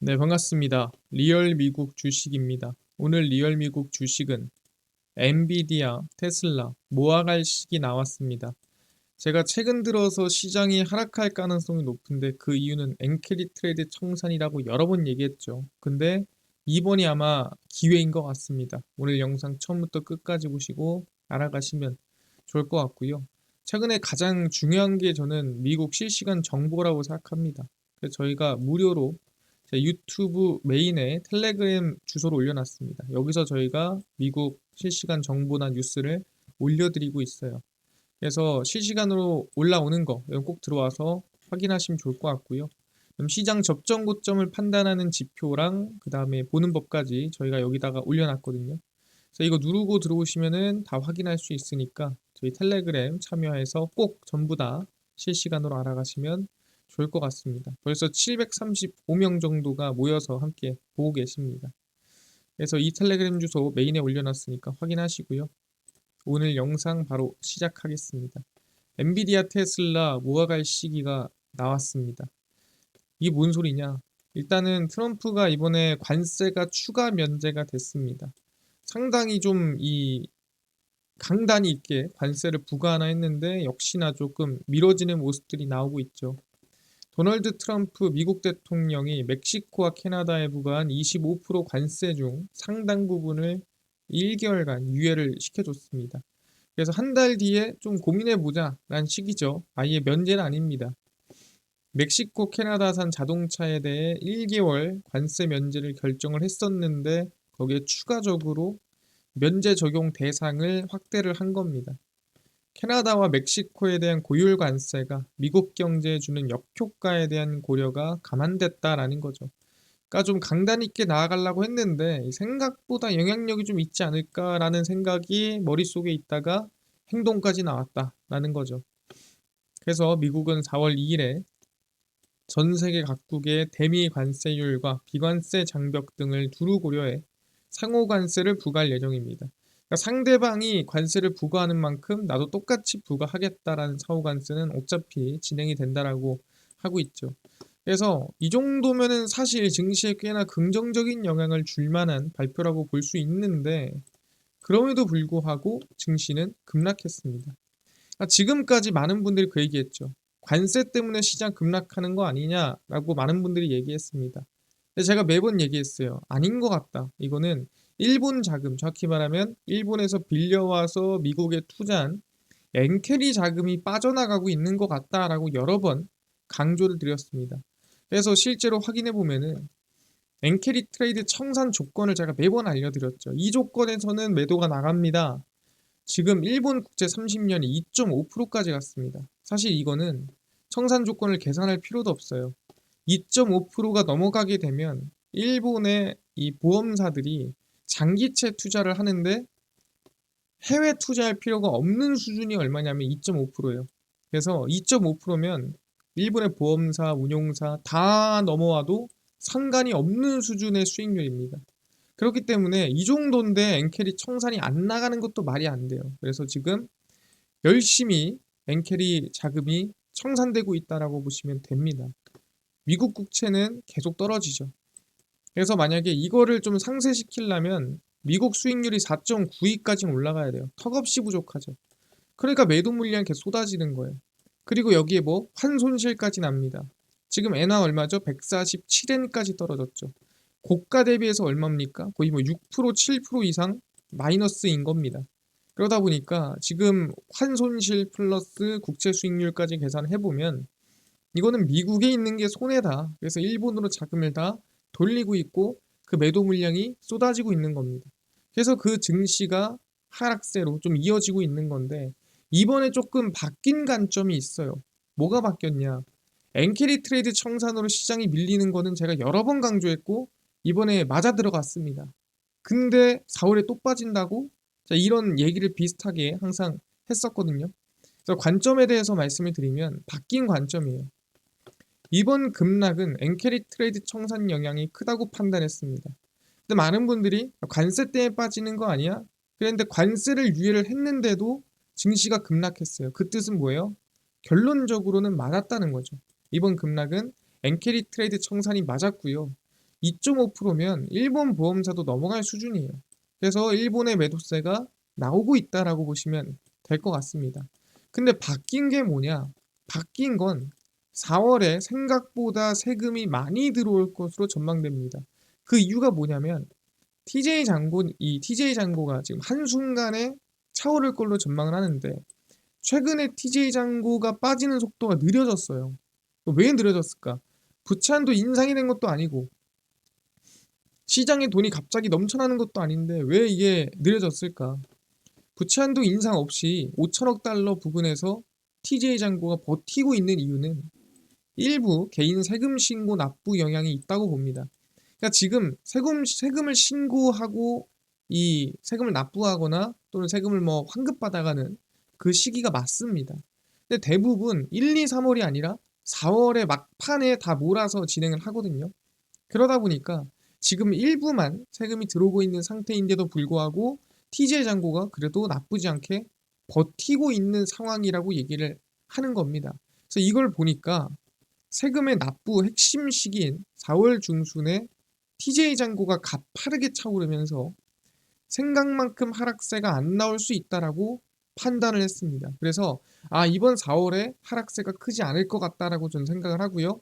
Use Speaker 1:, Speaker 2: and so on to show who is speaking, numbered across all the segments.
Speaker 1: 네, 반갑습니다. 리얼 미국 주식입니다. 오늘 리얼 미국 주식은 엔비디아, 테슬라, 모아갈 식이 나왔습니다. 제가 최근 들어서 시장이 하락할 가능성이 높은데 그 이유는 엔캐리 트레이드 청산이라고 여러 번 얘기했죠. 근데 이번이 아마 기회인 것 같습니다. 오늘 영상 처음부터 끝까지 보시고 알아가시면 좋을 것 같고요. 최근에 가장 중요한 게 저는 미국 실시간 정보라고 생각합니다. 그래서 저희가 무료로 제 유튜브 메인에 텔레그램 주소를 올려놨습니다. 여기서 저희가 미국 실시간 정보나 뉴스를 올려드리고 있어요. 그래서 실시간으로 올라오는 거 꼭 들어와서 확인하시면 좋을 것 같고요. 그럼 시장 접전 고점을 판단하는 지표랑 그 다음에 보는 법까지 저희가 여기다가 올려놨거든요. 그래서 이거 누르고 들어오시면은 다 확인할 수 있으니까 저희 텔레그램 참여해서 꼭 전부 다 실시간으로 알아가시면 좋을 것 같습니다. 벌써 735명 정도가 모여서 함께 보고 계십니다. 그래서 이 텔레그램 주소 메인에 올려놨으니까 확인하시고요. 오늘 영상 바로 시작하겠습니다. 엔비디아, 테슬라 모아갈 시기가 나왔습니다. 이게 뭔 소리냐? 일단은 트럼프가 이번에 관세가 추가 면제가 됐습니다. 상당히 좀 이 강단이 있게 관세를 부과하나 했는데 역시나 조금 미뤄지는 모습들이 나오고 있죠. 도널드 트럼프 미국 대통령이 멕시코와 캐나다에 부과한 25% 관세 중 상당 부분을 1개월간 유예를 시켜줬습니다. 그래서 한 달 뒤에 좀 고민해보자 라는 식이죠. 아예 면제는 아닙니다. 멕시코, 캐나다산 자동차에 대해 1개월 관세 면제를 결정을 했었는데 거기에 추가적으로 면제 적용 대상을 확대를 한 겁니다. 캐나다와 멕시코에 대한 고율 관세가 미국 경제에 주는 역효과에 대한 고려가 감안됐다라는 거죠. 그러니까 좀 강단 있게 나아가려고 했는데 생각보다 영향력이 좀 있지 않을까라는 생각이 머릿속에 있다가 행동까지 나왔다라는 거죠. 그래서 미국은 4월 2일에 전 세계 각국의 대미 관세율과 비관세 장벽 등을 두루 고려해 상호 관세를 부과할 예정입니다. 그러니까 상대방이 관세를 부과하는 만큼 나도 똑같이 부과하겠다라는 상호 관세는 어차피 진행이 된다라고 하고 있죠. 그래서 이 정도면은 사실 증시에 꽤나 긍정적인 영향을 줄 만한 발표라고 볼 수 있는데 그럼에도 불구하고 증시는 급락했습니다. 지금까지 많은 분들이 그 얘기했죠. 관세 때문에 시장 급락하는 거 아니냐라고 많은 분들이 얘기했습니다. 근데 제가 매번 얘기했어요. 아닌 것 같다. 이거는 일본 자금, 정확히 말하면 일본에서 빌려와서 미국에 투자한 엔캐리 자금이 빠져나가고 있는 것 같다라고 여러 번 강조를 드렸습니다. 그래서 실제로 확인해 보면은 엔캐리 트레이드 청산 조건을 제가 매번 알려드렸죠. 이 조건에서는 매도가 나갑니다. 지금 일본 국채 30년이 2.5%까지 갔습니다. 사실 이거는 청산 조건을 계산할 필요도 없어요. 2.5%가 넘어가게 되면 일본의 이 보험사들이 장기채 투자를 하는데 해외 투자할 필요가 없는 수준이 얼마냐면 2.5%예요. 그래서 2.5%면 일본의 보험사, 운용사 다 넘어와도 상관이 없는 수준의 수익률입니다. 그렇기 때문에 이 정도인데 엔캐리 청산이 안 나가는 것도 말이 안 돼요. 그래서 지금 열심히 엔캐리 자금이 청산되고 있다라고 보시면 됩니다. 미국 국채는 계속 떨어지죠. 그래서 만약에 이거를 좀 상쇄시키려면 미국 수익률이 4.92까지 올라가야 돼요. 턱없이 부족하죠. 그러니까 매도 물량이 계속 쏟아지는 거예요. 그리고 여기에 뭐 환손실까지 납니다. 지금 엔화 얼마죠? 147엔까지 떨어졌죠. 고가 대비해서 얼마입니까? 거의 뭐 6%, 7% 이상 마이너스인 겁니다. 그러다 보니까 지금 환손실 플러스 국채 수익률까지 계산해보면 이거는 미국에 있는 게 손해다. 그래서 일본으로 자금을 다 돌리고 있고 그 매도 물량이 쏟아지고 있는 겁니다. 그래서 그 증시가 하락세로 좀 이어지고 있는 건데 이번에 조금 바뀐 관점이 있어요. 뭐가 바뀌었냐? 엔캐리 트레이드 청산으로 시장이 밀리는 거는 제가 여러 번 강조했고 이번에 맞아 들어갔습니다. 근데 4월에 또 빠진다고? 자, 이런 얘기를 비슷하게 항상 했었거든요. 그래서 관점에 대해서 말씀을 드리면 바뀐 관점이에요. 이번 급락은 엔캐리 트레이드 청산 영향이 크다고 판단했습니다. 근데 많은 분들이 관세 때문에 빠지는 거 아니야? 그런데 관세를 유예를 했는데도 증시가 급락했어요. 그 뜻은 뭐예요? 결론적으로는 맞았다는 거죠. 이번 급락은 엔캐리 트레이드 청산이 맞았고요. 2.5%면 일본 보험사도 넘어갈 수준이에요. 그래서 일본의 매도세가 나오고 있다라고 보시면 될 것 같습니다. 근데 바뀐 게 뭐냐? 바뀐 건 4월에 생각보다 세금이 많이 들어올 것으로 전망됩니다. 그 이유가 뭐냐면 TJ 잔고가 지금 한순간에 차오를 걸로 전망을 하는데 최근에 TJ 잔고가 빠지는 속도가 느려졌어요. 왜 느려졌을까? 부채한도 인상이 된 것도 아니고 시장에 돈이 갑자기 넘쳐나는 것도 아닌데 왜 이게 느려졌을까? 부채한도 인상 없이 5천억 달러 부근에서 TJ 잔고가 버티고 있는 이유는 일부 개인 세금 신고 납부 영향이 있다고 봅니다. 그러니까 지금 세금을 신고하고 이 세금을 납부하거나 또는 세금을 뭐 환급받아가는 그 시기가 맞습니다. 근데 대부분 1, 2, 3월이 아니라 4월에 막판에 다 몰아서 진행을 하거든요. 그러다 보니까 지금 일부만 세금이 들어오고 있는 상태인데도 불구하고 TJ 잔고가 그래도 나쁘지 않게 버티고 있는 상황이라고 얘기를 하는 겁니다. 그래서 이걸 보니까 세금의 납부 핵심 시기인 4월 중순에 TJ 잔고가 가파르게 차오르면서 생각만큼 하락세가 안 나올 수 있다라고 판단을 했습니다. 그래서 이번 4월에 하락세가 크지 않을 것 같다라고 저는 생각을 하고요.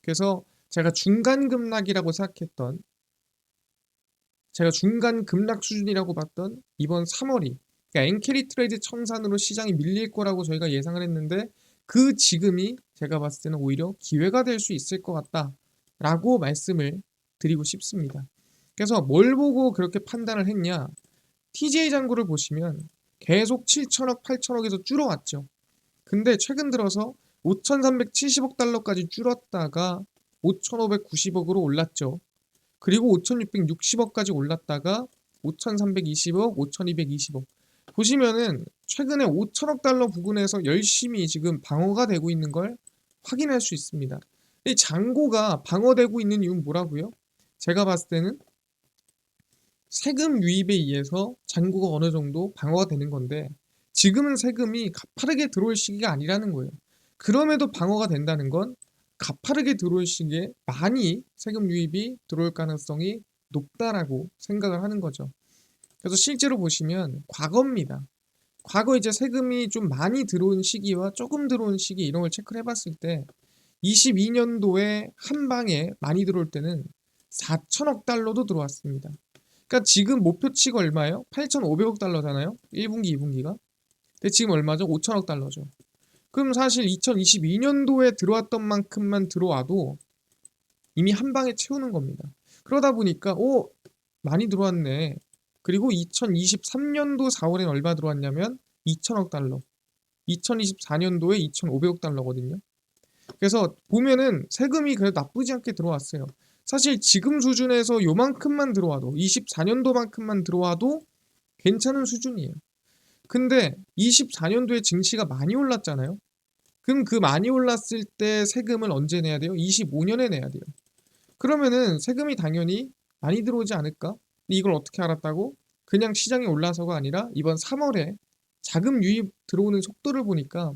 Speaker 1: 그래서 제가 중간 급락 수준이라고 봤던 이번 3월이 그러니까 엔캐리 트레이드 청산으로 시장이 밀릴 거라고 저희가 예상을 했는데 그 지금이 제가 봤을 때는 오히려 기회가 될 수 있을 것 같다라고 말씀을 드리고 싶습니다. 그래서 뭘 보고 그렇게 판단을 했냐? TJ 잔고를 보시면 계속 7천억, 8천억에서 줄어왔죠. 근데 최근 들어서 5,370억 달러까지 줄었다가 5,590억으로 올랐죠. 그리고 5,660억까지 올랐다가 5,320억, 5,220억. 보시면은 최근에 5천억 달러 부근에서 열심히 지금 방어가 되고 있는 걸 확인할 수 있습니다. 이 잔고가 방어되고 있는 이유는 뭐라고요? 제가 봤을 때는 세금 유입에 의해서 잔고가 어느 정도 방어가 되는 건데 지금은 세금이 가파르게 들어올 시기가 아니라는 거예요. 그럼에도 방어가 된다는 건 가파르게 들어올 시기에 많이 세금 유입이 들어올 가능성이 높다라고 생각을 하는 거죠. 그래서 실제로 보시면 과거입니다. 과거 이제 세금이 좀 많이 들어온 시기와 조금 들어온 시기 이런 걸 체크를 해봤을 때 22년도에 한 방에 많이 들어올 때는 4천억 달러도 들어왔습니다. 그러니까 지금 목표치가 얼마예요? 8,500억 달러잖아요. 1분기, 2분기가. 근데 지금 얼마죠? 5천억 달러죠. 그럼 사실 2022년도에 들어왔던 만큼만 들어와도 이미 한 방에 채우는 겁니다. 그러다 보니까 많이 들어왔네. 그리고 2023년도 4월엔 얼마 들어왔냐면 2천억 달러. 2024년도에 2,500억 달러거든요. 그래서 보면은 세금이 그래도 나쁘지 않게 들어왔어요. 사실 지금 수준에서 요만큼만 들어와도 24년도만큼만 들어와도 괜찮은 수준이에요. 근데 24년도에 증시가 많이 올랐잖아요. 그럼 그 많이 올랐을 때 세금을 언제 내야 돼요? 25년에 내야 돼요. 그러면은 세금이 당연히 많이 들어오지 않을까? 근데 이걸 어떻게 알았다고? 그냥 시장이 올라서가 아니라 이번 3월에 자금 유입 들어오는 속도를 보니까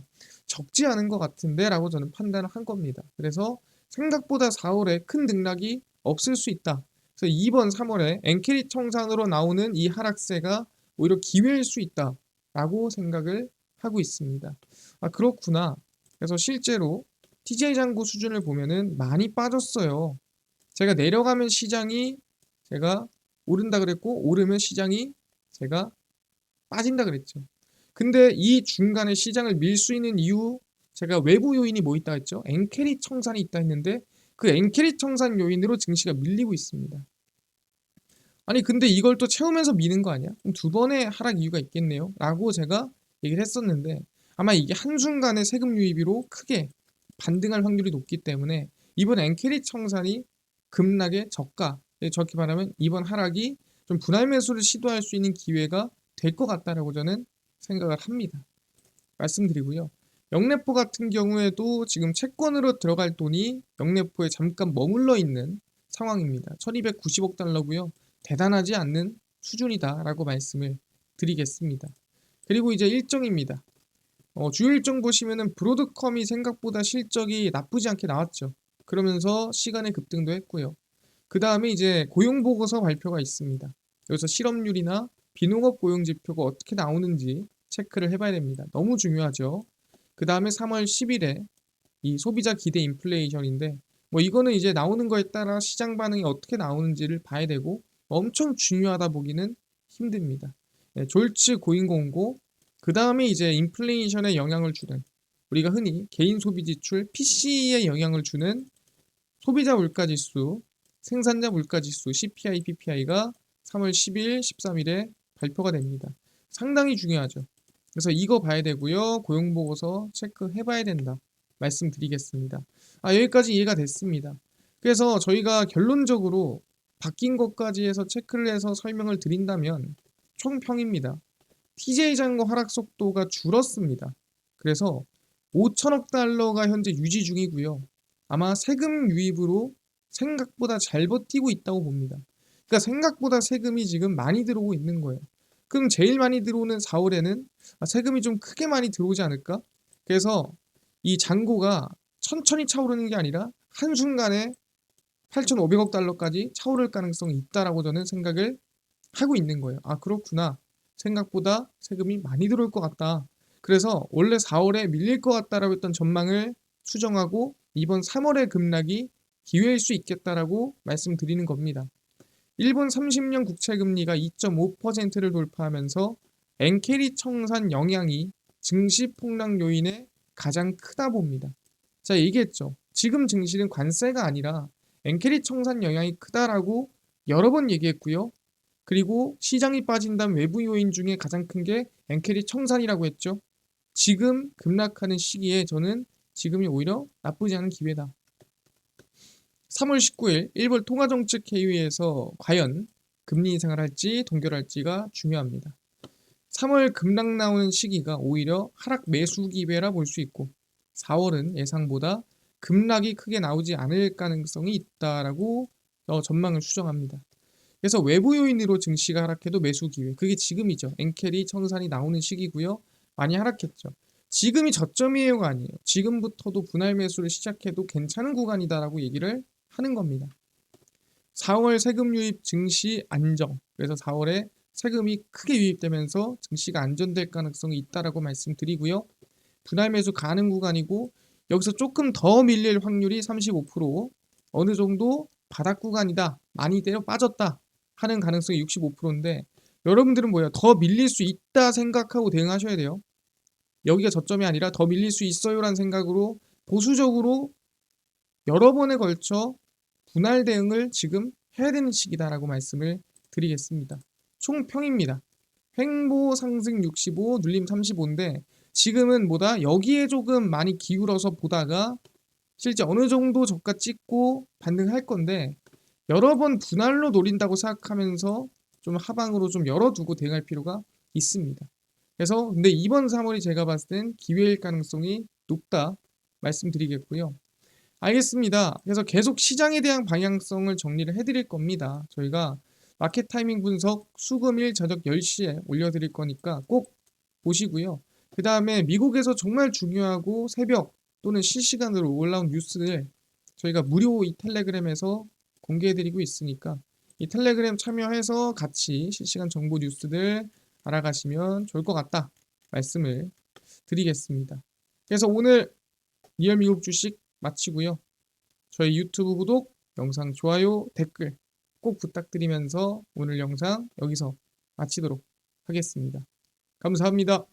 Speaker 1: 적지 않은 것 같은데 라고 저는 판단을 한 겁니다. 그래서 생각보다 4월에 큰 등락이 없을 수 있다. 그래서 이번 3월에 엔캐리 청산으로 나오는 이 하락세가 오히려 기회일 수 있다 라고 생각을 하고 있습니다. 그렇구나. 그래서 실제로 TJ 잔고 수준을 보면은 많이 빠졌어요. 제가 내려가면 시장이 제가 오른다 그랬고 오르면 시장이 제가 빠진다 그랬죠. 근데 이 중간에 시장을 밀 수 있는 이유 제가 외부 요인이 뭐 있다 했죠? 엔캐리 청산이 있다 했는데 그 엔캐리 청산 요인으로 증시가 밀리고 있습니다. 아니 근데 이걸 또 채우면서 미는 거 아니야? 그럼 두 번의 하락 이유가 있겠네요. 라고 제가 얘기를 했었는데 아마 이게 한순간에 세금 유입으로 크게 반등할 확률이 높기 때문에 이번 엔캐리 청산이 급락의 저가, 적게 말하면 이번 하락이 좀 분할 매수를 시도할 수 있는 기회가 될 것 같다라고 저는 생각을 합니다. 말씀드리고요. 영래포 같은 경우에도 지금 채권으로 들어갈 돈이 영래포에 잠깐 머물러 있는 상황입니다. 1290억 달러고요. 대단하지 않는 수준이다라고 말씀을 드리겠습니다. 그리고 이제 일정입니다. 주요 일정 보시면은 브로드컴이 생각보다 실적이 나쁘지 않게 나왔죠. 그러면서 시간의 급등도 했고요. 그 다음에 이제 고용보고서 발표가 있습니다. 여기서 실업률이나 비농업 고용지표가 어떻게 나오는지 체크를 해봐야 됩니다. 너무 중요하죠. 그 다음에 3월 10일에 이 소비자 기대 인플레이션인데 뭐 이거는 이제 나오는 거에 따라 시장 반응이 어떻게 나오는지를 봐야 되고 엄청 중요하다 보기는 힘듭니다. 네, 졸지 고인 공고 그 다음에 이제 인플레이션에 영향을 주는 우리가 흔히 개인 소비 지출 PCE에 영향을 주는 소비자 물가지수, 생산자 물가지수 CPI, PPI가 3월 10일, 13일에 발표가 됩니다. 상당히 중요하죠. 그래서 이거 봐야 되고요. 고용보고서 체크해봐야 된다. 말씀드리겠습니다. 여기까지 이해가 됐습니다. 그래서 저희가 결론적으로 바뀐 것까지 해서 체크를 해서 설명을 드린다면 총평입니다. TJ 잔고 하락 속도가 줄었습니다. 그래서 5천억 달러가 현재 유지 중이고요. 아마 세금 유입으로 생각보다 잘 버티고 있다고 봅니다. 그러니까 생각보다 세금이 지금 많이 들어오고 있는 거예요. 그럼 제일 많이 들어오는 4월에는 세금이 좀 크게 많이 들어오지 않을까? 그래서 이 잔고가 천천히 차오르는 게 아니라 한순간에 8,500억 달러까지 차오를 가능성이 있다라고 저는 생각을 하고 있는 거예요. 그렇구나. 생각보다 세금이 많이 들어올 것 같다. 그래서 원래 4월에 밀릴 것 같다라고 했던 전망을 수정하고 이번 3월의 급락이 기회일 수 있겠다라고 말씀드리는 겁니다. 일본 30년 국채금리가 2.5%를 돌파하면서 엔캐리 청산 영향이 증시 폭락 요인의 가장 크다 봅니다. 자, 얘기했죠. 지금 증시는 관세가 아니라 엔캐리 청산 영향이 크다라고 여러 번 얘기했고요. 그리고 시장이 빠진다면 외부 요인 중에 가장 큰 게 엔캐리 청산이라고 했죠. 지금 급락하는 시기에 저는 지금이 오히려 나쁘지 않은 기회다. 3월 19일 일본 통화정책회의에서 과연 금리 인상을 할지 동결할지가 중요합니다. 3월 급락 나오는 시기가 오히려 하락 매수 기회라 볼 수 있고 4월은 예상보다 급락이 크게 나오지 않을 가능성이 있다라고 전망을 수정합니다. 그래서 외부 요인으로 증시가 하락해도 매수 기회. 그게 지금이죠. 엔캐리 청산이 나오는 시기고요. 많이 하락했죠. 지금이 저점이에요가 아니에요. 지금부터도 분할 매수를 시작해도 괜찮은 구간이다라고 얘기를 하는 겁니다. 4월 세금 유입 증시 안정. 그래서 4월에 세금이 크게 유입되면서 증시가 안전될 가능성이 있다라고 말씀드리고요. 분할 매수 가능 구간이고 여기서 조금 더 밀릴 확률이 35%, 어느 정도 바닥 구간이다, 많이 때려 빠졌다 하는 가능성이 65%인데 여러분들은 뭐예요? 더 밀릴 수 있다 생각하고 대응하셔야 돼요. 여기가 저점이 아니라 더 밀릴 수 있어요라는 생각으로 보수적으로 여러 번에 걸쳐 분할 대응을 지금 해야 되는 시기다라고 말씀을 드리겠습니다. 총평입니다. 횡보 상승 65, 눌림 35인데 지금은 뭐다? 여기에 조금 많이 기울어서 보다가 실제 어느 정도 저가 찍고 반등할 건데 여러 번 분할로 노린다고 생각하면서 좀 하방으로 좀 열어두고 대응할 필요가 있습니다. 그래서 근데 이번 3월이 제가 봤을 땐 기회일 가능성이 높다 말씀드리겠고요. 알겠습니다. 그래서 계속 시장에 대한 방향성을 정리를 해드릴 겁니다. 저희가 마켓 타이밍 분석 수금일 저녁 10시에 올려드릴 거니까 꼭 보시고요. 그 다음에 미국에서 정말 중요하고 새벽 또는 실시간으로 올라온 뉴스들 저희가 무료 이 텔레그램에서 공개해드리고 있으니까 이 텔레그램 참여해서 같이 실시간 정보 뉴스들 알아가시면 좋을 것 같다 말씀을 드리겠습니다. 그래서 오늘 리얼 미국 주식 마치고요. 저희 유튜브 구독, 영상 좋아요, 댓글 꼭 부탁드리면서 오늘 영상 여기서 마치도록 하겠습니다. 감사합니다.